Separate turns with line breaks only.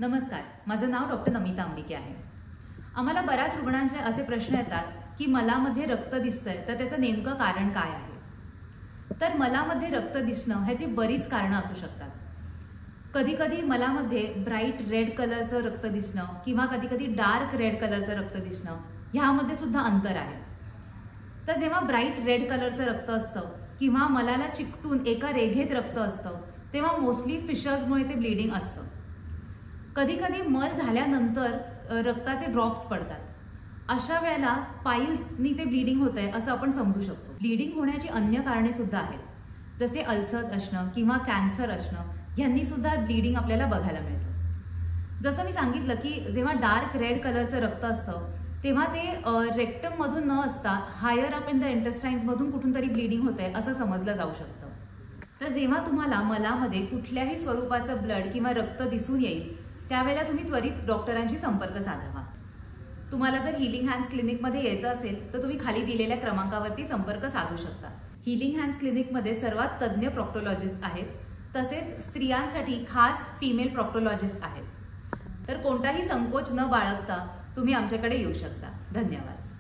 नमस्कार, माझं नाव डॉक्टर नमिता अंबिके आहे। आम्हाला बऱ्याच रुग्णांचे असे प्रश्न येतात की मलामध्ये रक्त दिसतंय तर त्याचं नेमकं कारण काय आहे। तर मलामध्ये रक्त दिसणं ह्याची बरीच कारणं असू शकतात। कधी कधी मलामध्ये ब्राईट रेड कलरचं रक्त दिसणं किंवा कधी कधी डार्क रेड कलरचं रक्त दिसणं ह्यामध्ये सुद्धा अंतर आहे। तर जेव्हा ब्राईट रेड कलरचं रक्त असतं किंवा मलाला चिकटून एका रेघेत रक्त असतं तेव्हा मोस्टली फिशर्समुळे ते ब्लीडिंग असतं। कधी कधी मल झाल्यानंतर रक्ताचे ड्रॉप्स पडतात। अशा वेळेला पाईल्सनी ते ब्लीडिंग होतंय असं आपण समजू शकतो। ब्लीडिंग होण्याची अन्य कारणे सुद्धा आहेत, जसे अल्सर्स असणं किंवा कॅन्सर असणं यांनी सुद्धा ब्लीडिंग आपल्याला बघायला मिळतं। जसं मी सांगितलं की जेव्हा डार्क रेड कलरचं रक्त असतं तेव्हा ते रेक्टम मधून न असता higher up in the intestines मधून कुठून तरी ब्लीडिंग होतंय असं समजलं जाऊ शकतं। तर जेव्हा तुम्हाला मलामध्ये कुठल्याही स्वरूपाचं ब्लड किंवा रक्त दिसून येईल त्यावेळेला तुम्ही त्वरित डॉक्टरांशी संपर्क साधावा। तुम्हाला जर हीलिंग हँड्स क्लिनिकमध्ये यायचं असेल तर तुम्ही खाली दिलेल्या क्रमांकावरती संपर्क साधू शकता। हीलिंग हँड्स क्लिनिकमध्ये सर्वात तज्ञ प्रॉक्टोलॉजिस्ट आहेत, तसेच स्त्रियांसाठी खास फिमेल प्रॉक्टोलॉजिस्ट आहेत। तर कोणताही संकोच न बाळगता तुम्ही आमच्याकडे येऊ शकता। धन्यवाद।